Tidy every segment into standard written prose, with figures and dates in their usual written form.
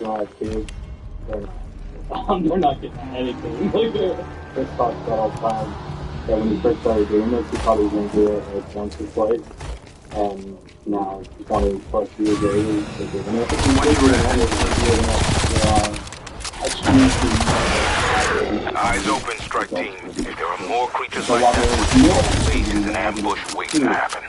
kids, they're, they're not getting anything. Like they're talked about all the time. That when he first started doing this, he thought he was going to do it like once or twice. And now, 20 plus years later, they're doing it. Eyes open, strike team. If there are more creatures like that, this is an ambush waiting to happen.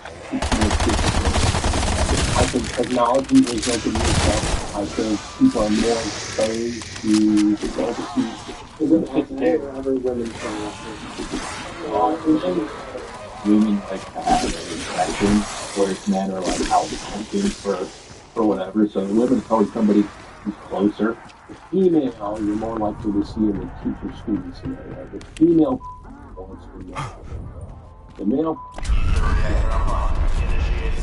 I think technology is opening itself. I think people are more exposed to the delicacy. Women like to have infection, whereas men are like out hunting for whatever. So the women tell somebody who's closer. The female, you're more likely to see in the teacher-student scenario. The female wants to know. The male.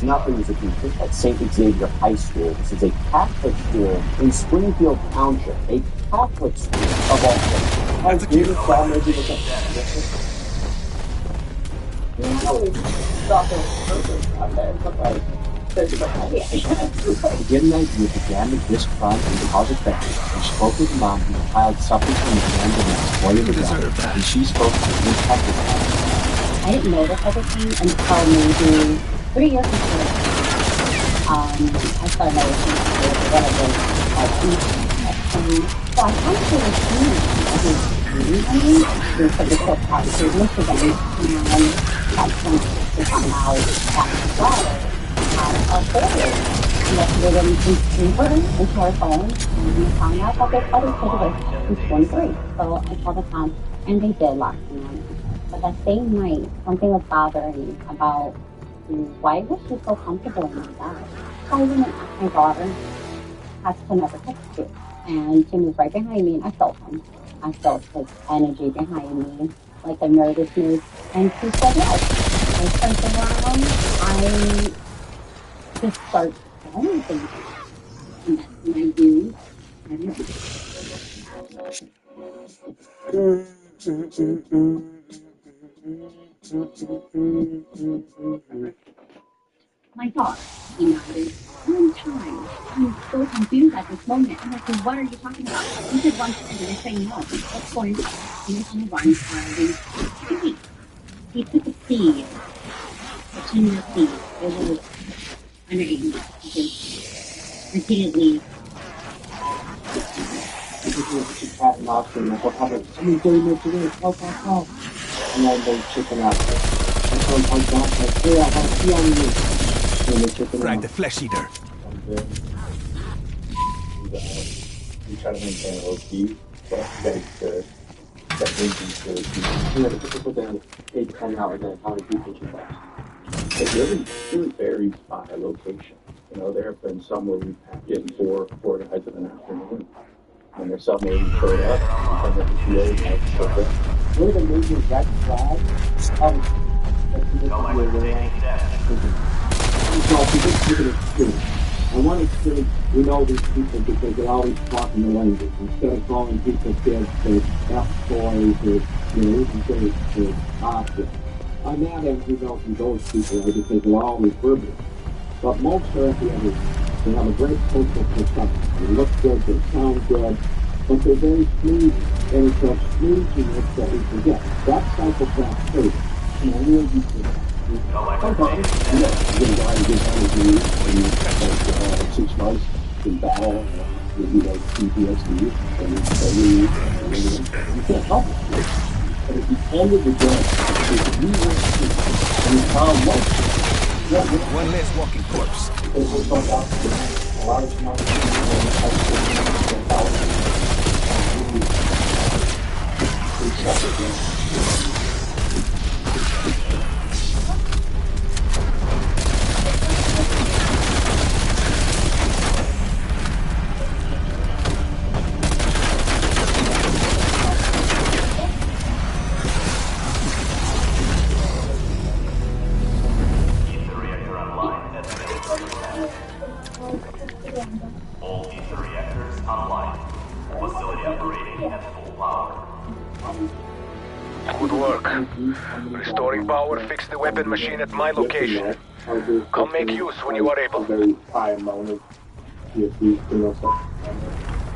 Nothing is a complete at St. Xavier High School. This is a Catholic school in Springfield Township. A Catholic school of all places. That's a cute to get an idea of the damage this crime can cause affected, we spoke with mom whose child suffered from the hand of an exploited and she spoke to the impact of that. I didn't notice everything until maybe 3 years ago. I started noticing what I did. So I kind of was the so-called to Michigan, and that's when they come out at the daughter of forward. They didn't see her into her phone, and we found out that their other kid was 23. So I called the town, and they did lock me in. But that same night, something was bothering me about why was she so comfortable in my bed. So I went and asked my daughter, asked to never text you. And she was right behind me, and I felt him. I felt his energy behind me, like a nervousness. And she said yes. I turned around, I just started telling things. And that's what I do. My daughter came out one time. I'm so confused at this moment. I'm like, what are you talking about? You said one time and you're saying no. What's going on? And you're saying one time. He took a seed, a tender seed. It was under 8 months. He just repeatedly. And then they chicken out. And so my dad said, hey, I have tea on you. And they chicken Frag out. the flesh eater. We try to maintain a low key, but that brings you to, you know, the put down 8 to 10 hours and how many people you touch. It really varies by location. You know, there have been some where we packed in four guys in an afternoon. And there's some where we showed up, and some of the PAs have showed up. One of the major red flags I want to say we know these people because they're always talking the language. Instead of calling people kids, they F-boys, or, you know, even say to options. On that end, we know who those people are because they're always verbal. But most are at the other end. They have a great social perception. They look good, they sound good, but they're very smooth, and it's that smoothness that we forget. That's psychopath trait. You know, really you can sometimes, you get a guy who gets energy in 6 months in battle with, you know, PTSD, and you can't help it. But at the end of the day, if you want to, and you found one less walking corpse. Large amount of All future reactors online. Facility operating at full power. Good work. Restoring power fixed the weapon machine at my location. Come make use when you are able. Very high amount of CSV, stuff.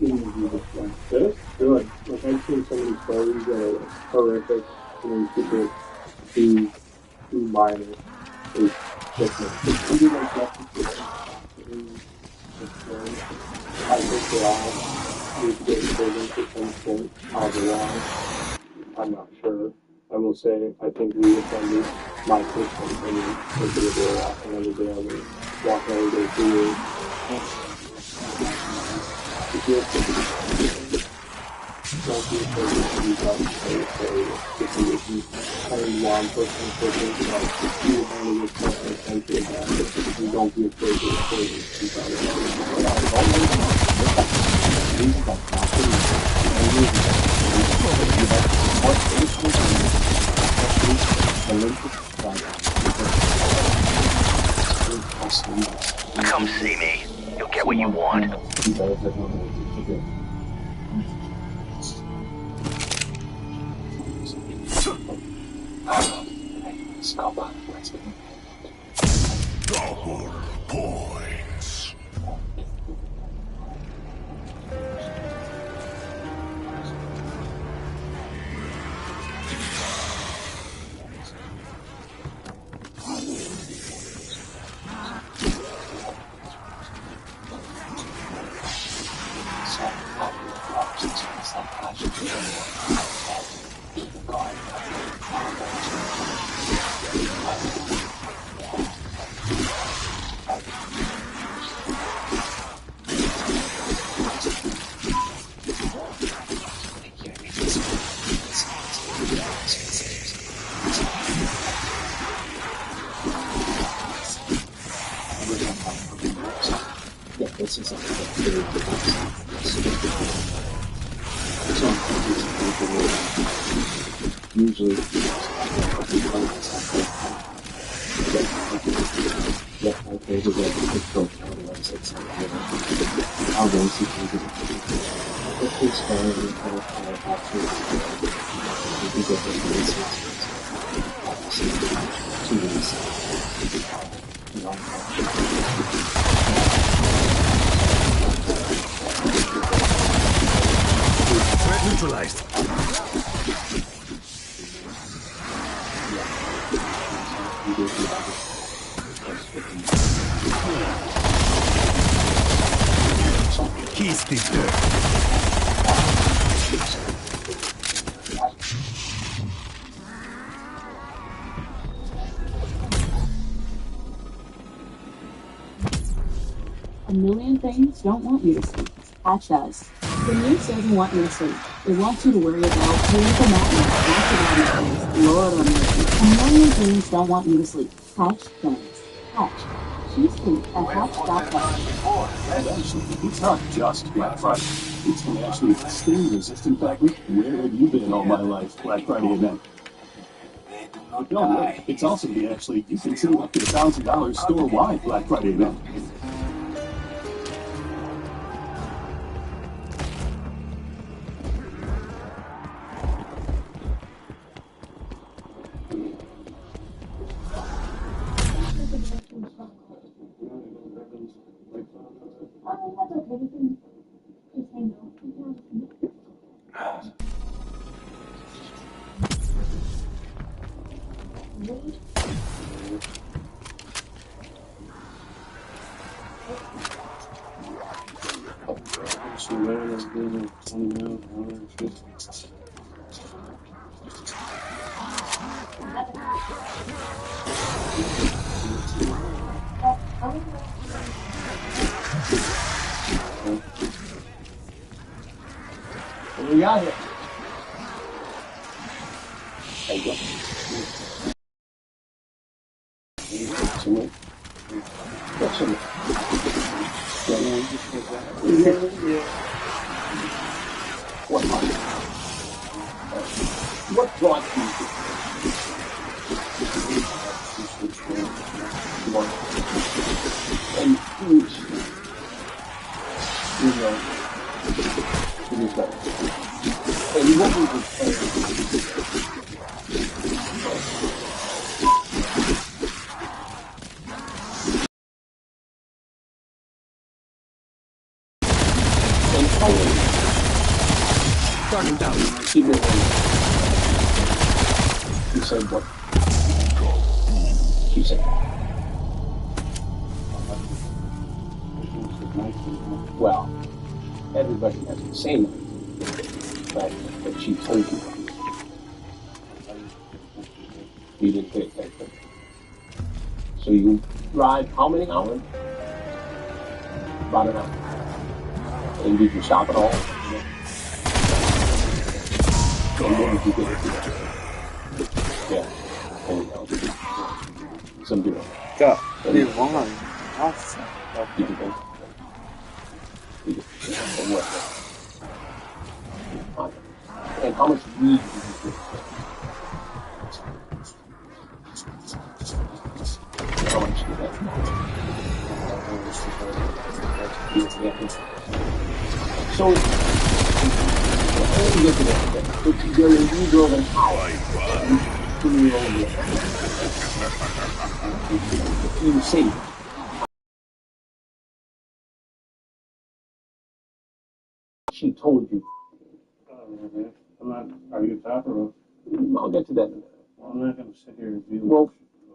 interview this guy. Good? Good. Like, I've seen so many stories that are horrific, people too minor. It's different. Maybe like justice. I think they all need to get proven to some point. Otherwise, I'm not sure. I will say, I think we offended my personal opinion. Look at the door off another day. I will walk every day through it. Don't be afraid to be done. If you only one person, you only this person essentially that. You don't be afraid to be done. Come see me. You'll get what you want. Double points. This is a very good usually there's a way to control otherwise it's I'll go see if it's very Threat neutralized. Kiss the dirt. A million things don't want you to sleep. Patch does. The news doesn't want you to sleep. It wants you to worry about political matters, natural things, Lord on mercy. A million things don't want you to sleep. Patch does. Patch. Choose sleep at Patch.com. It's not just Black Friday. It's actually a stain-resistant fabric. Where have you been all my life? Black Friday event. No, it's also you can save up to $1,000 store-wide Black Friday event. What do we got here? There you go. What brought you and huge, and what we would say. Target down. She did. She said what? She said. Well, everybody has the same idea, but she told you. You didn't pay attention. So you drive how many hours? About an hour. And did you stop at all? And when did you get it? Yeah. There you go. Some deal. 자, 우리 왕은 알았어. You can go. And how much weed did you get? How much did that? So, before we get to that, you drove an hour. You saved. She told you. I'm not, are you top or? I'll get to that in a minute. Well, I'm not gonna sit here and deal Well,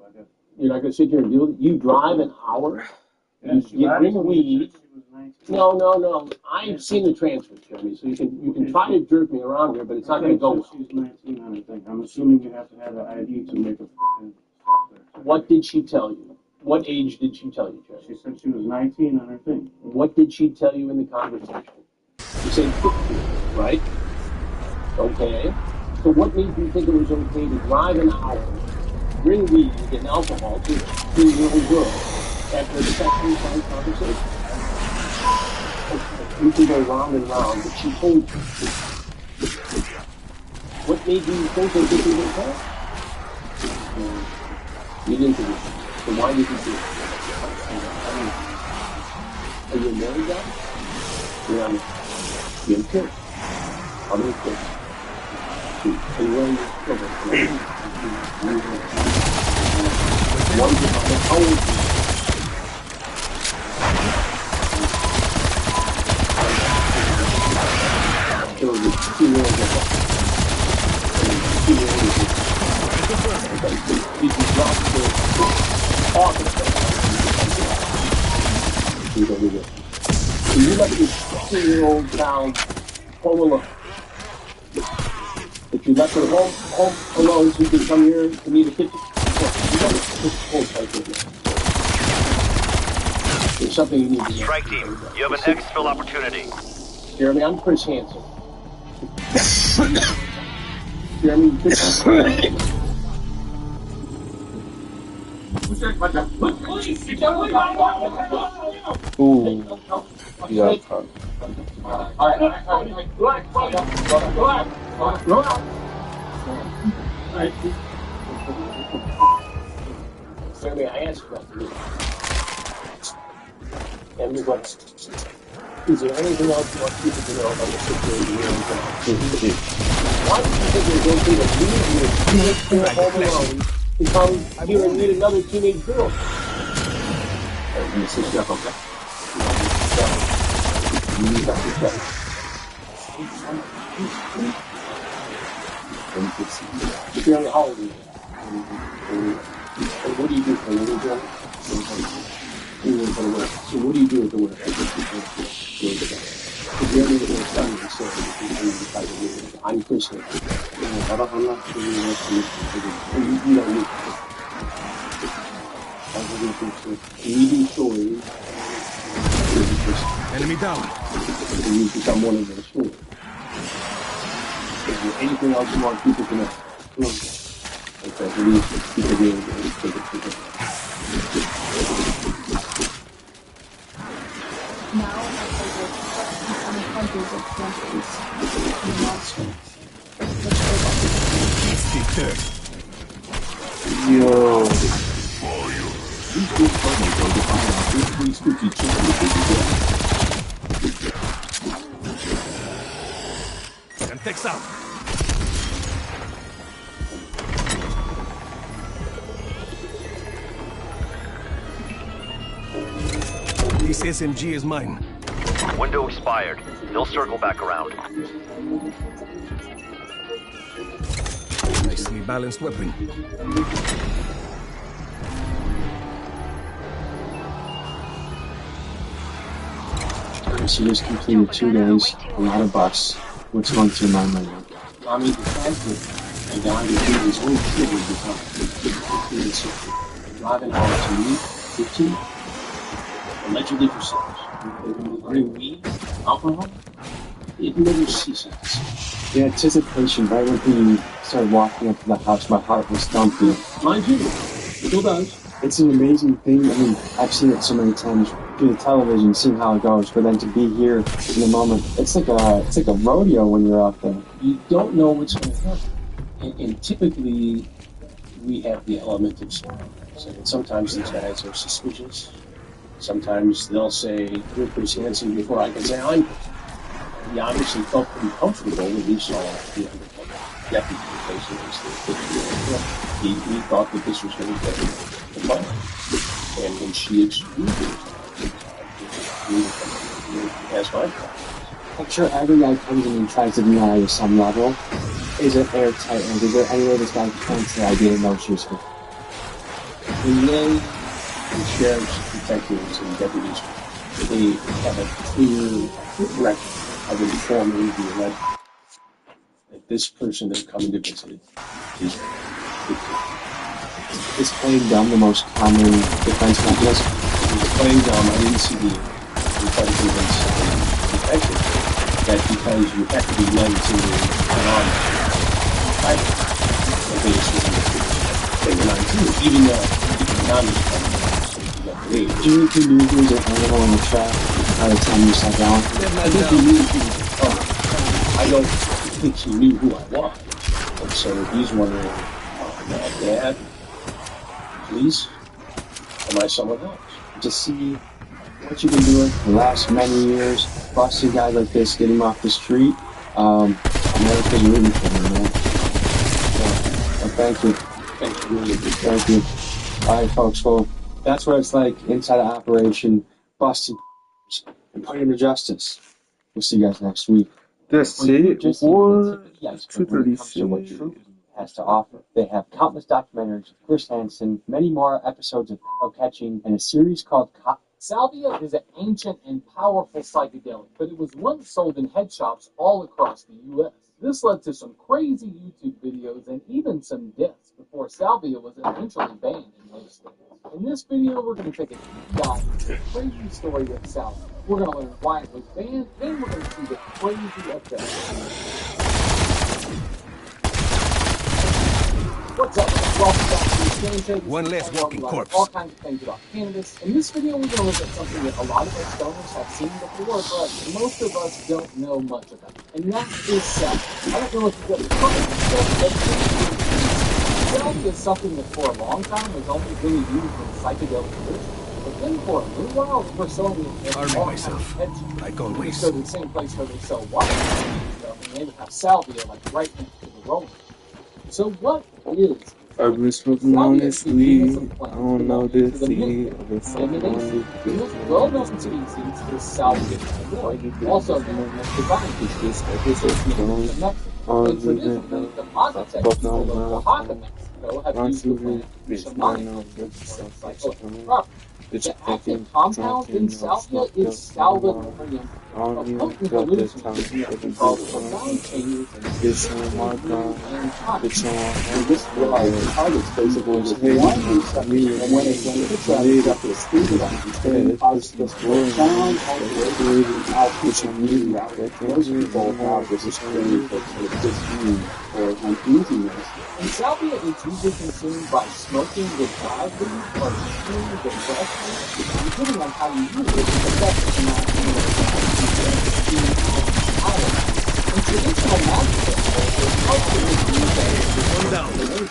with it. you're not going to sit here and deal with it. You drive an hour. Yeah, You bring weed. She was 19. No. I've seen the transcript, Jeremy. So you can try to jerk me around here, but it's not going to go well. She's 19 on her thing. I'm assuming you have to have an ID to make a fucking. What did she tell you? What age did she tell you, Jeremy? She said she was 19 on her thing. What did she tell you in the conversation? You said 15, right? Okay. So what made you think it was okay to drive an hour, bring weed and alcohol to a 3-year-old girl after a sexually fine conversation? Okay. You can go round and round, but she told you. What made you think that this was okay? You didn't do it. So why did you do it? Are you a married guy? You're not. You have kids. How many kids? 2. And where are your children? One is how old is he? 2-year-old. Did you drop the office? So you left your 2-year-old child home alone. But you left her home alone so you could come here to meet a 50. There's something you need to know. Strike team, you have an exfil opportunity. Jeremy, I'm Chris Hansen. Jeremy, Ooh, yeah. Jeremy, I asked about the and you're going, is there anything else you want people to know about the situation here in town? Why do you think it's okay to leave your teenage girl home alone to come here and meet another teenage girl? You sit up, okay. You got your check. Jeremy, how old are you? And what do you do for a living, Jeremy? So what do you do at the work? I'm Chris. You do stories. Enemy down. You become one of those stories. Is there anything else you want people to know? Okay, release it. Keep it in. Now, hundreds of countries and monsters. Yo. And takes out. This SMG is mine. Window expired. They'll circle back around. Nicely balanced weapon. So you just completed 2 days, a lot of bucks. What's going through my mind now? I mean, the fact that a guy who did his whole shit with the time, driving out to me, 15, allegedly for sex, running weed, alcohol, it never ceases. The anticipation, right when he started walking up to the house, my heart was thumping. Mind you, it still does. It's an amazing thing. I mean, I've seen it so many times through the television, seeing how it goes, but then to be here in the moment, it's like a rodeo when you're out there. You don't know what's going to happen. And typically, we have the element of surprise. And sometimes these guys are suspicious. Sometimes they'll say, you're Chris Hansen, before I can say I'm Chris. He obviously felt pretty comfortable when he saw the undercover deputy facing his. He thought that this was going to get the fire. And when she excluded as my problem. I'm sure every guy comes in and tries to deny to some level. Is it airtight? And is there any way this guy can't say I didn't know she was here? When they, the sheriff's detectives and deputies, they have a clear record of informing the alleged that this person that's coming to visit is Is playing dumb the most common defense mechanism? Playing dumb, I didn't see the convince detective that because you have to be led to an arm they were 19, even though do you think he knew he was an animal in the trap by the time you sat down? I think he knew who I don't think he knew who I was. And so he's wondering, Dad, please, am I someone else? To see what you've been doing for the last many years, busting guys like this, getting him off the street, America's rooting for you, man. So, thank you. Thank you. Alright, folks, well, that's what it's like inside of Operation Busting and putting him to justice. We'll see you guys next week. Descer o Has to offer. They have countless documentaries of Chris Hansen, many more episodes of catching, and a series called Salvia is an ancient and powerful psychedelic, but it was once sold in head shops all across the U.S. This led to some crazy YouTube videos and even some deaths before Salvia was eventually banned in most states. In this video, we're going to take a deep dive into the crazy story of Salvia. We're going to learn why it was banned, and we're going to see the crazy effects. What's up? Welcome back to the Game Show. One less walking corpse. All kinds of things about cannabis. In this video, we're going to look at something that a lot of us stoners have seen before, but most of us don't know much about. And that is Salvia. I don't know if you've ever tried it. Salvia is something that for a long time was only really used in psychedelic rituals. But then for a little while, we're selling it in all kinds of head shops. Like always. So the same place where they sell water stuff, and they would have Salvia like right next to the roller. So what is Urban smoking honestly, I don't know this seed of the the most well-known species is Salvia illinois, also known as divine species, in Mexico. And traditionally, the deposits at Oaxaca, Mexico, have used the plant shamanic cycle. The active compound in Salvia is salvinorin, a potent hallucinogen called profound changes in this targets basically is one when it's made up of speed and causes this profound alteration output of new route. Most people have this experience of disuse or uneasiness. And Salvia is usually consumed by smoking with dry leaves or chewing with fresh leaves, depending on how you use it, it affects the amount of in traditional magic rituals, culture is used as a combination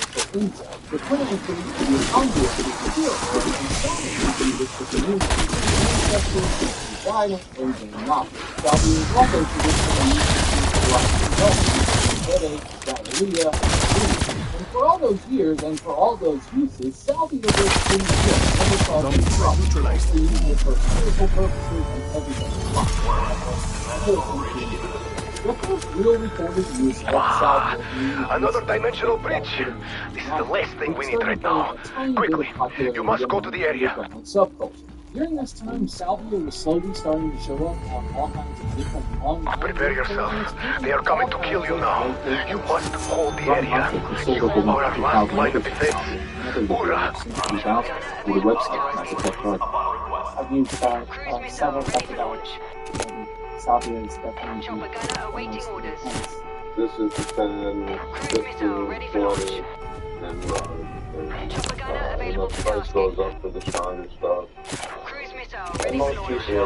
for insects. The primitive belief to be conduit to the spirit world and shamans use it for community, ancestors, guidance, and gain knowledge. Salvia is also traditionally used to like headache, diarrhea, and for all those years and for all those uses, Salvia was in the neutralized for spiritual purposes and everything. Another dimensional bridge. This is the last thing we need right now. Quickly, you must go to the area. During this time, Salvia was slowly starting to show up on all kinds of different online. Prepare yourself. They are coming to kill you now. You must hold the area. You are our last line of defense. Hoorah! With a website, I could check out. I've used several methodologies. Salvia is definitely Chopper gunner awaiting orders. This is the 10, Cruise missile ready for launch. Chopper gunner available for price tasking. goes up for the stronger stuff. Cruise missile ready for Most launch. people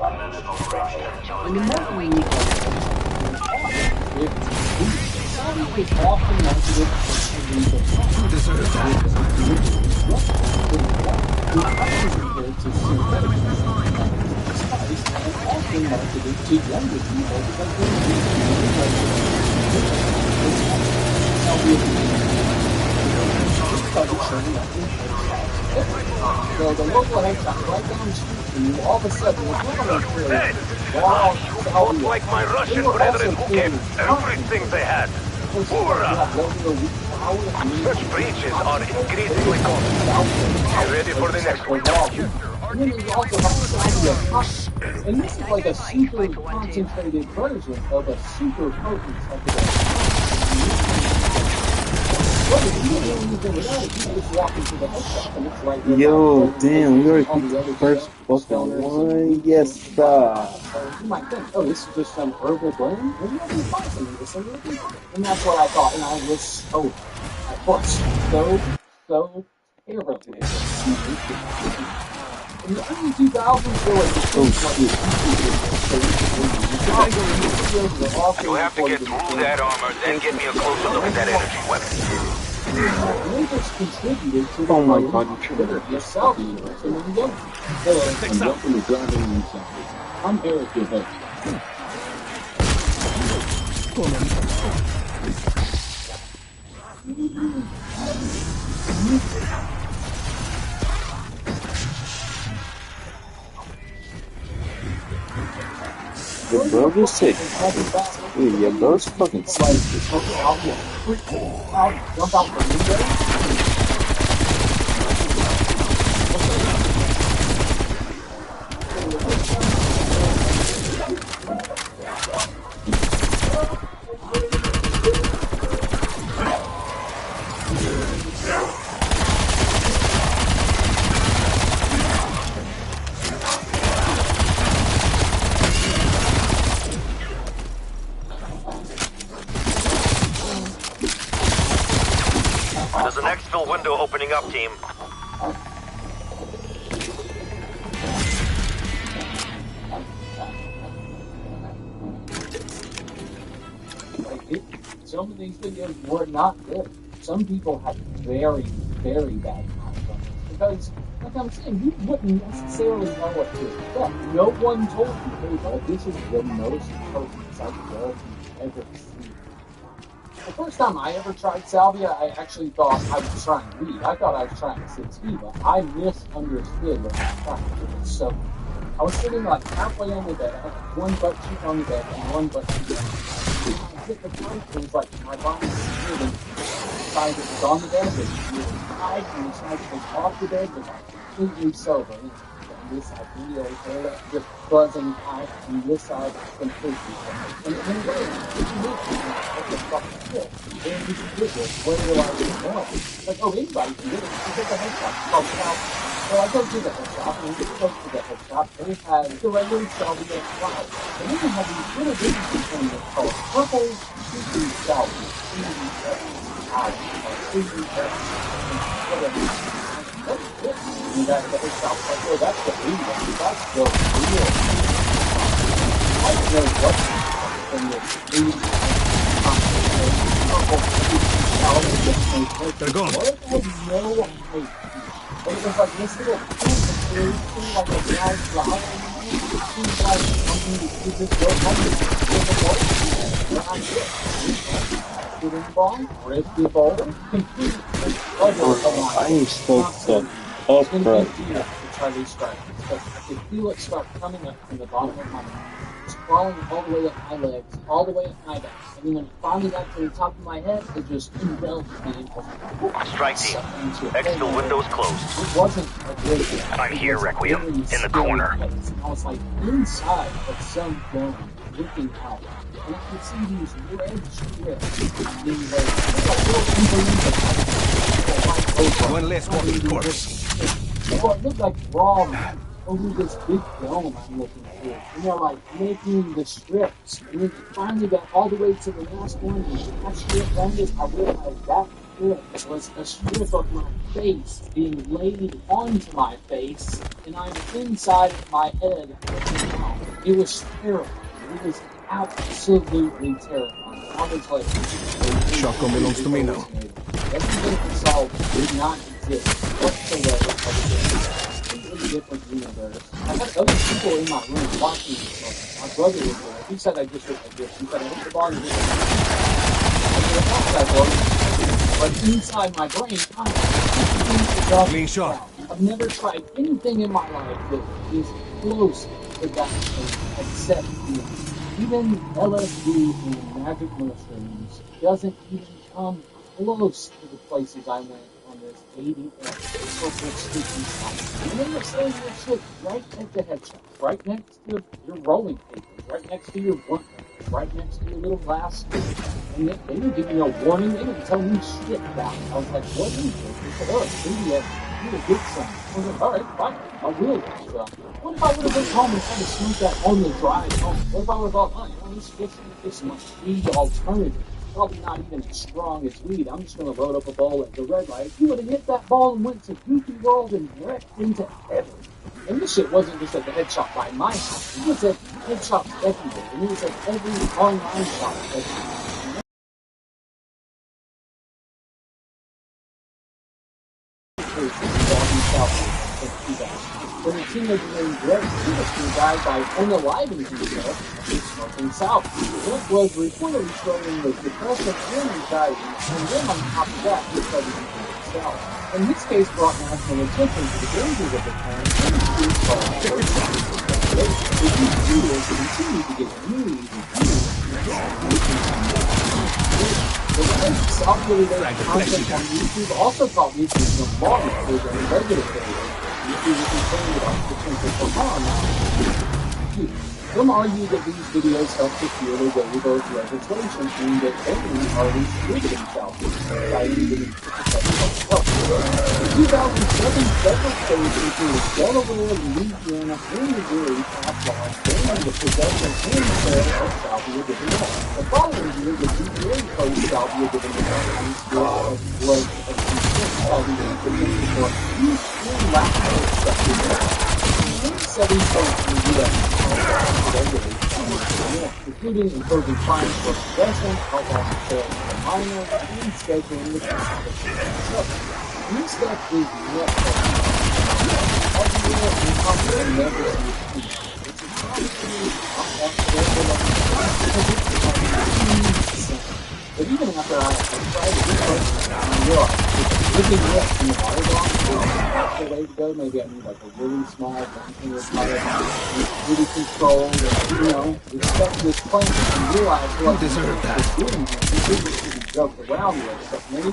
are just Chopper gunner awaiting orders. You deserve that. So the local headshot right down the street from you, all of a sudden, it's not going to wow, Both like my Russian brethren who gave everything they had. Hoorah! Such breaches are increasingly common. Get ready for the next one. And then we also have Salvia Hot. And this is like a super concentrated version of a super potent psychedelic. Yo, damn, we already picked the first fucking one. Yes, sir. You might think, oh, this is just some herbal blend. Maybe I can find some of this. And that's what I thought. And I was so irritated. In the early 2000s, there was You have to get through that armor, then get me a closer look at that energy weapon. Oh my god, you triggered yourself. I'm Eric, your host. Your brother's sick. Dude, your brother's fucking sick. Jump out the window. There's an exfil window opening up, team. Some of these videos were not good. Some people had very, very bad times on this. Because, like I'm saying, you wouldn't necessarily know what to expect. No one told you, hey, well, this is the most potent psychedelic you've ever seen. The first time I ever tried salvia, I actually thought I was trying weed. I thought I was trying sativa. I misunderstood what I was trying to do. So I was sitting like halfway on the bed. I had one butt cheek on the bed and one butt cheek on the bed. I hit the point, it was like my body was moving. The side that was on the bed was really tight, and the side that was off the bed was like completely sober. And this side really just buzzing high, and this side completely sober. And then what the fuck is this? And you can do this. Where do I do more? Like, oh, anybody can do it. You take a headshot. Oh, so I go to the headshop, and we go to the headshop, and it has the regular salvia flower. And then we have these little differences in it called purple seaweed salvia. Whatever. That's it. And that the headshop, like, oh, that's the real one. That's the real one. I don't know what from the food. They're gone. What if I had no idea? But it was like this little plant that seemed like a dry flower. It seemed like something that you just go home with the water. That's it. Shooting ball, risky ball, complete. I am stoked up, bro. try restarting. But I could feel it start coming up from the bottom of my mouth. It's crawling all the way up my legs, all the way up my back. And then when it finally got to the top of my head, it just enveloped me. Strike team. Exfil windows closed. It wasn't a great thing. I'm here, Requiem, in the corner. I was like inside of some dome, looking out. And I could see these red strips being like One less walking corpse. well, it looked like raw meat over this big dome I'm looking through. And they're like making the strips. And then it finally got all the way to the last one. And that strip ended. I realized that strip was a strip of my face being laid onto my face. And I'm inside of my head. It was terrible. It was absolutely terrifying. I was like, shotgun belongs to me now. Everything we saw did not exist whatsoever. Completely different universe. I had other people in my room watching this. My brother was there. He said I just looked like this. He said I hit the ball and hit the ball. But inside my brain, clean shot. I've never tried anything in my life that is close to that thing except even LSD and magic mushrooms doesn't even come close to the places I went on this 80 purple sticky site. And then you're selling your shit right at the headshot, right next to your rolling papers, right next to your blunt papers, right next to your little glass. And they didn't give me no warning, they didn't tell me shit about it. I was like, what is this? They said, oh, maybe you need a good son. I was like, alright, fine, I will get some. What if I would have been home and tried to smoke that on the drive home? What if I would have thought, oh, you know, this is my weed alternative. Probably not even as strong as weed. I'm just going to load up a ball at the red light. If you would have hit that ball and went to Goofy World and wrecked into heaven. And this shit wasn't just at the head shop by my house. It was at head shops everywhere. And it was at every online shop everywhere. When a teenager named Greg Peterson died by unaliving himself after smoking south. This was reportedly showing the depression and anxiety, and then on top of that, he started using himself. And this case brought national attention to the dangers of the term and the street called the youth viewers continue to get views and the rise of self-related content on YouTube also taught me to become more and regulatory. YouTube is concerned about potential for harm. Some argue that these videos help secure the waiver of legislation and that only parties rid themselves of society that is health. In 2007, several states including Delaware, Louisiana, and Missouri passed laws banning the possession and sale of salvia divina. The following year, the DEA closed salvia divina on the score of blood of salvia divina for use and lack of acceptance. 7 states in the U.S. including imposing fines for possession, alcohol sales to minors, and scheduling the transportation of This stuff is not but even after I tried to do it, I realized looking less in the water block, the way to go, maybe I need like a really small one-finger tire, really controlled, and, respect this plant and realize what it's doing here. Joke around with, but maybe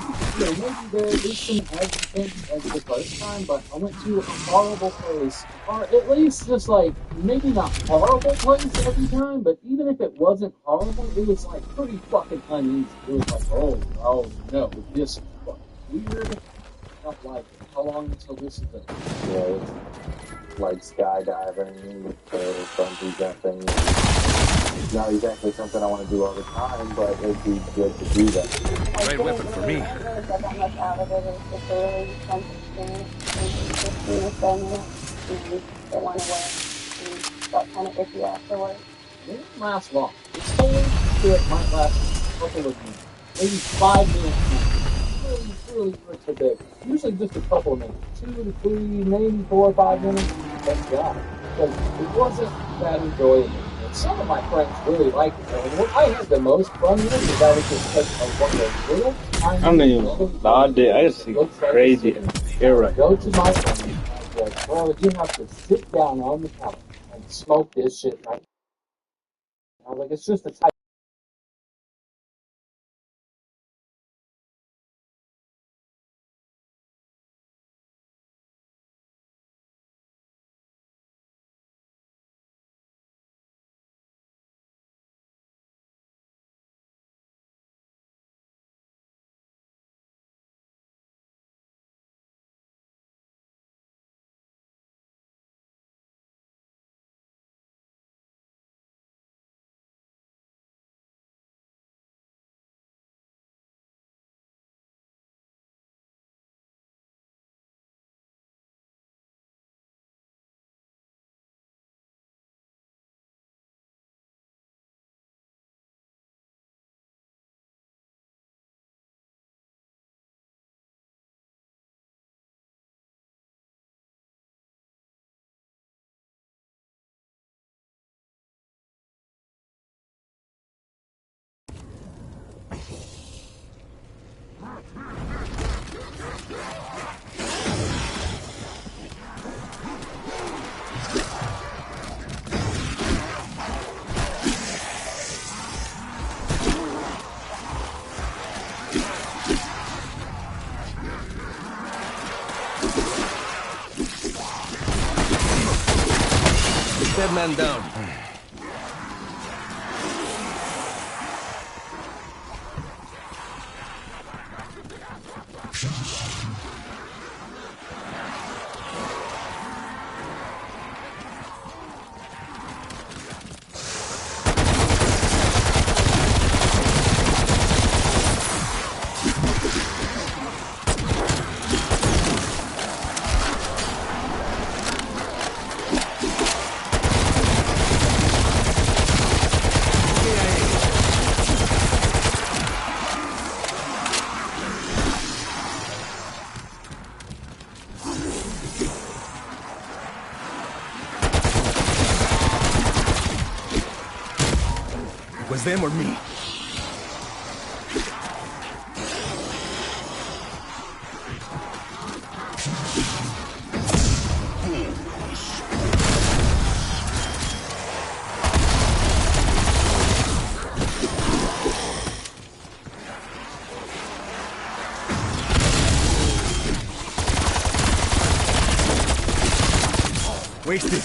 there is some hesitance as the first time, but I went to a horrible place, or at least just like, maybe not horrible place every time, but even if it wasn't horrible, it was like pretty fucking uneasy. It was like, oh no, this is fucking weird. I don't like it. How long until this is it? Yeah, it's like skydiving, bungee jumping. It's not exactly something I want to do all the time, but it'd be good to do that. Great weapon for me. I really got that much out of it. It's a really fun experience. It's 15 or so minutes, and they went away. And felt kind of icky afterwards. It didn't last long. This whole trip might last a couple of minutes, maybe 5 minutes. Really big. Usually just a couple of minutes, 2 to 3, maybe 4 or 5 minutes. Thank God, because it wasn't that enjoyable. Some of my friends really liked it. What I had the most fun with is that was just such a one of those little tiny. I mean, I just see crazy era. Go to my friends. like, well, you have to sit down on the couch and smoke this shit right now. I was like, it's just a type. Dead man down. Was them or me? Wasted.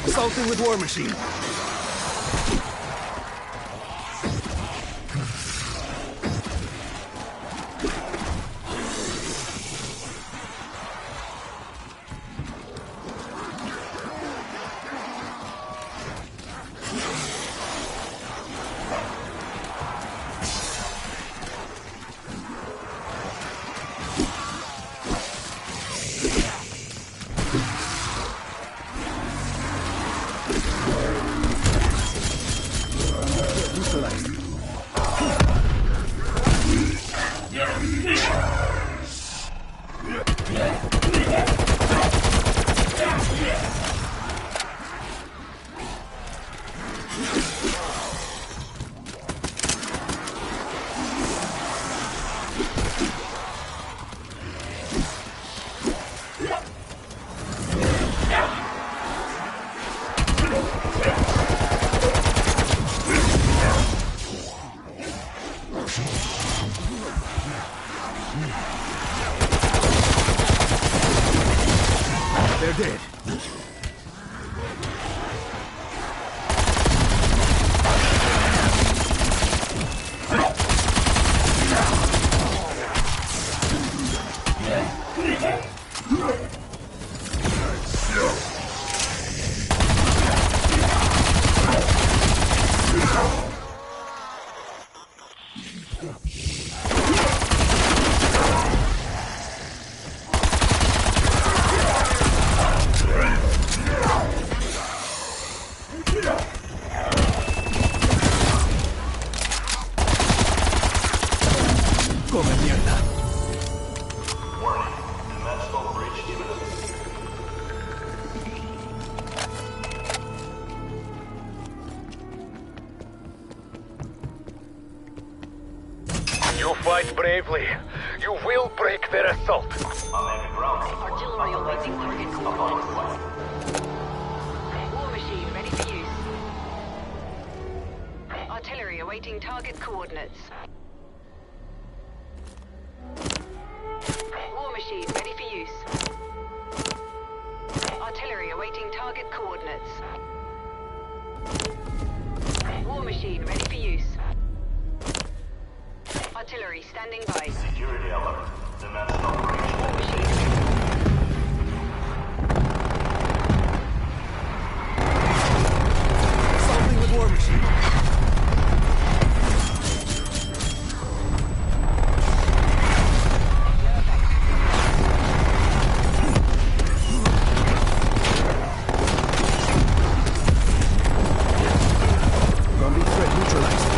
Assaulting with War Machine. They're dead. Come mierda. Warning. Dimensional breach imminent. You fight bravely. You will break their assault. Unmanned ground support. Artillery awaiting target coordinates. War machine ready for use. Artillery awaiting target coordinates. War machine ready for use. Artillery awaiting target coordinates. War machine ready for use. Artillery standing by. Security alert. Dimensional breach. War machine. Something with War Machine. Zombie threat neutralized.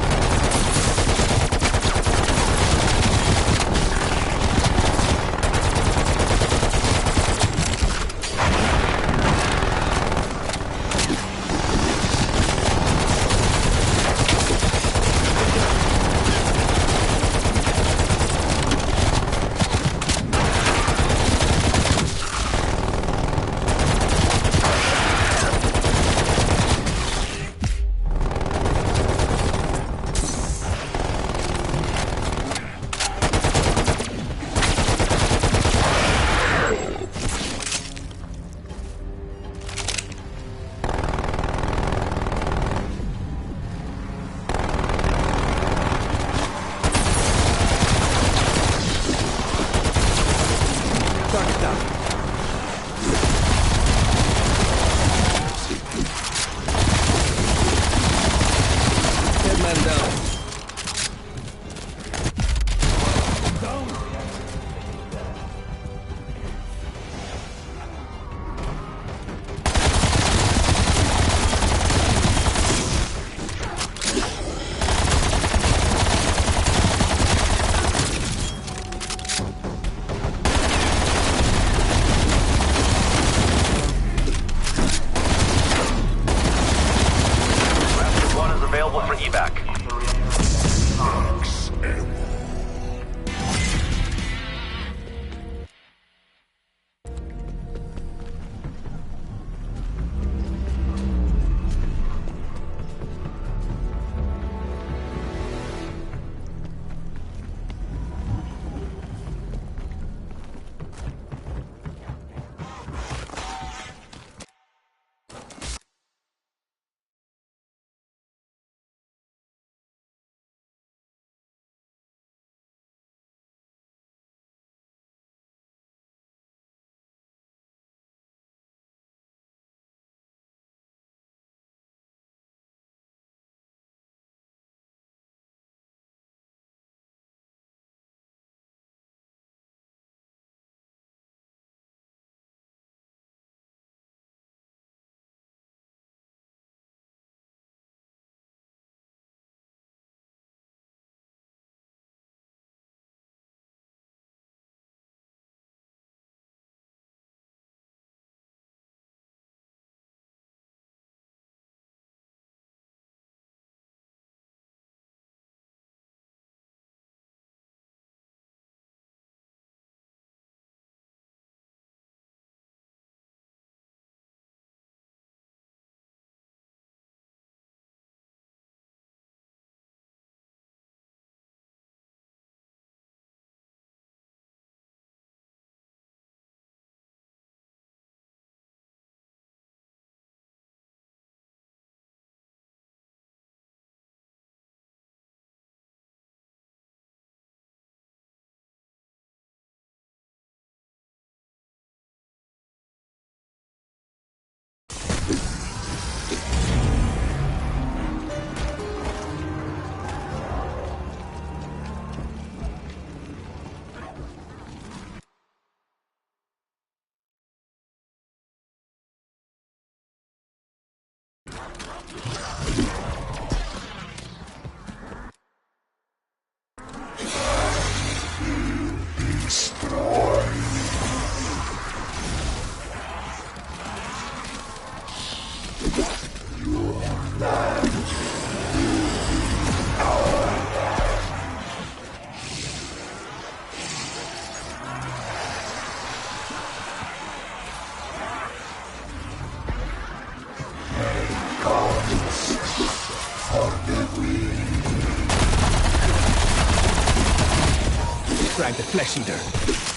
Drag the flesh eater.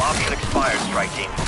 Option expired, strike team.